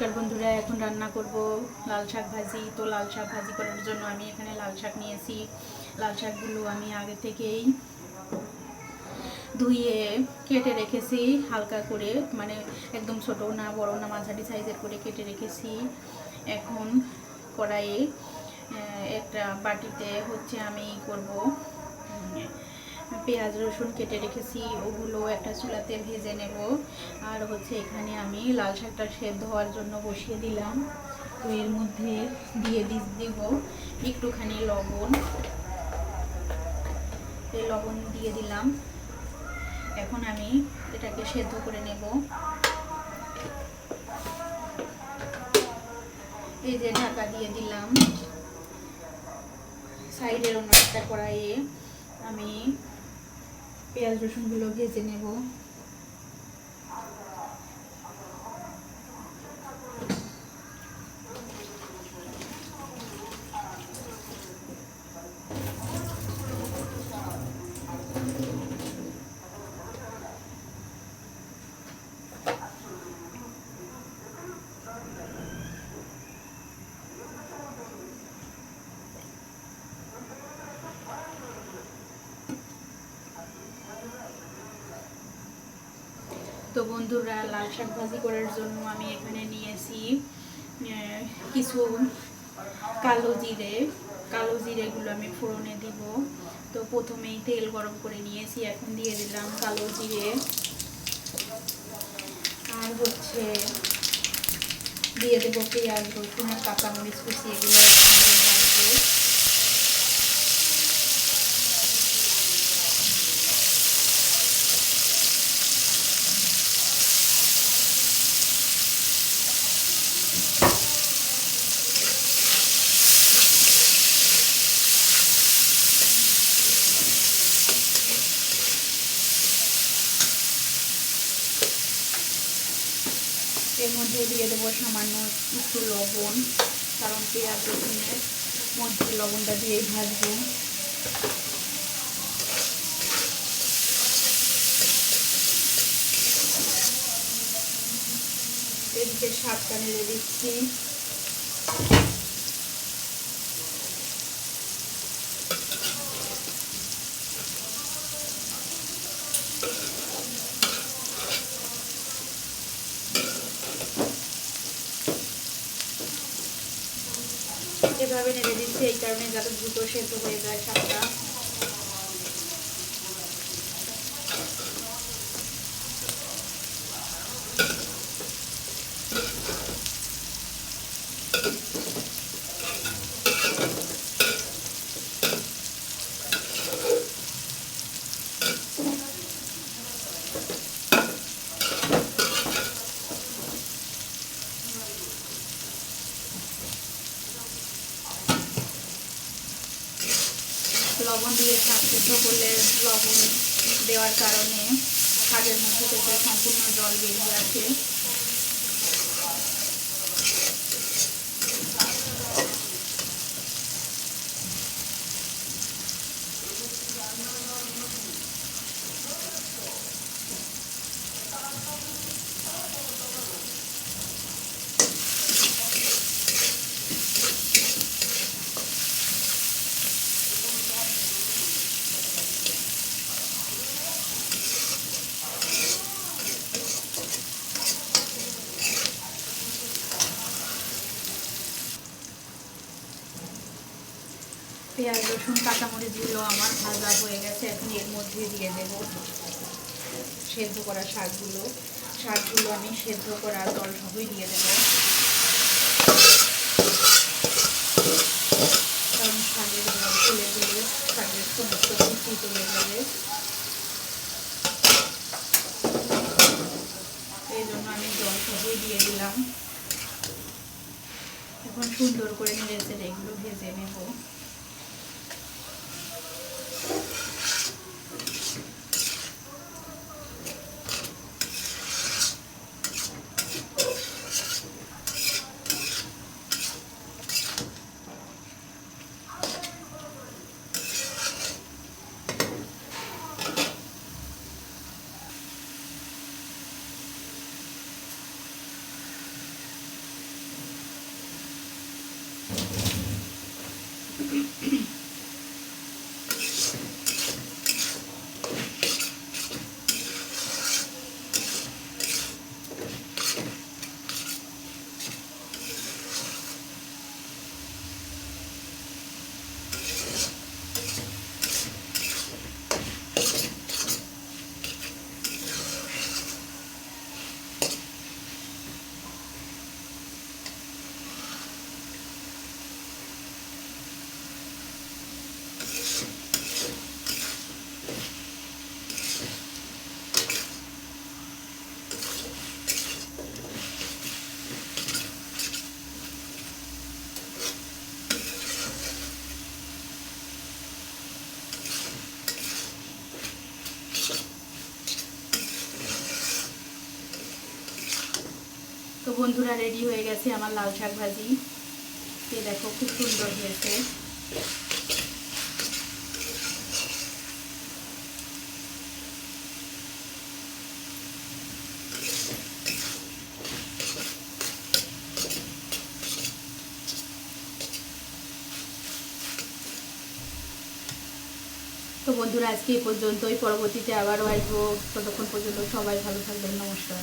বন্ধুরা, এখন রান্না করব লাল শাক ভাজি। তো লাল শাক ভাজি করার জন্য আমি এখানে লাল শাক নিয়েছি। লাল শাকগুলো আমি আগে থেকেই ধুয়ে কেটে রেখেছি হালকা করে, মানে একদম ছোট না বড় না মাঝারি সাইজের করে কেটে রেখেছি। এখন কড়াইয়ে একটা বাটিতে আমি করব পেঁয়াজ রসুন কেটে রেখেছি, ওগুলো একটা চুলাতে ভেজে নেব। আর এখানে আমি লাল শাকটা সেদ্ধ হওয়ার জন্য বসিয়ে দিলাম। তো এর মধ্যে দিয়ে দিব একটুখানি লবণ। এই লবণ দিয়ে দিলাম। এখন আমি এটাকে সেদ্ধ করে নেব। এই যে ঢাকা দিয়ে দিলাম। সাইডের অন্য একটা কড়াইয়ে আমি পেঁয়াজ রসুনগুলো ভেজে নেব। তো বন্ধুরা, লাল শাক ভাজি করার জন্য আমি এখানে নিয়েছি কিছু কালো জিরেগুলো আমি ফোড়নে দিব। তো প্রথমেই তেল গরম করে নিয়েছি, এখন দিয়ে দিলাম কালো জিরে। আর দিয়ে দেবো পেঁয়াজ রসুন আর কাঁচামরিচ কুচি, এগুলো ভাজবো। এর মধ্যে দিয়ে দেবো সামান্য একটু লবণ, কারণ পেঁয়াজ রসুনের মধ্যে লবণটা দিয়েই ভাজবো। এদিকে শাকটা নেড়ে দিচ্ছি। এভাবে নেড়ে দিচ্ছি এই কারণে যাতে দ্রুত সেদ্ধ হয়ে যায় শাকটা। লবণ দিয়ে শাক সেদ্ধ করলে লবণ দেওয়ার কারণে শাকের মধ্যে থেকে সম্পূর্ণ জল বেরিয়ে আসে। পেঁয়াজ রসুন কাঁচামরিচগুলো আমার ভাজা হয়ে গেছে। এখন এর মধ্যে দিয়ে দেব সেদ্ধ করা শাকগুলো আমি সেদ্ধ করা জল সবই দিয়ে দেব, কারণ শাকের জল তুলে দিলে শাকের সমস্ত কুচি তুলে যাবে। এই জন্য আমি জল সবই দিয়ে দিলাম। এখন সুন্দর করে নেড়ে এগুলো ভেজে নেব। তো বন্ধুরা, রেডি হয়ে গেছে আমার লাল শাক ভাজি। এই দেখো খুব সুন্দর হয়েছে। তো বন্ধুরা, আজকে এই পর্যন্তই। পরবর্তীতে আবারও আসবো। ততক্ষণ পর্যন্ত সবাই ভালো থাকবেন। নমস্কার।